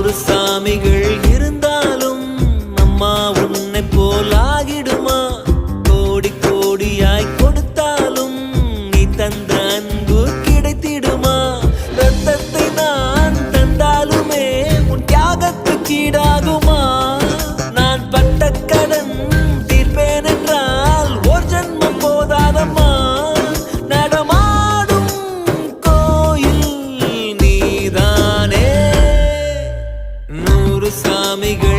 சாமிகள் இருந்தாலும் அம்மா உன்னை போலாகிடுமா? கோடி கோடியாய் கொடுத்தாலும் நீ தந்த அன்பு கிடைத்திடுமா? ரத்தத்தை நான் தந்தாலுமே உன் தியாகத்துக்கு ஈடாகுமா? நான் பட்ட கடன் தீர்ப்பேன் என்றால் ஒரு ஜென்மம் போதாதம்மா. நடமாடும் கோயில் நீதானே. 100 சாமிகள்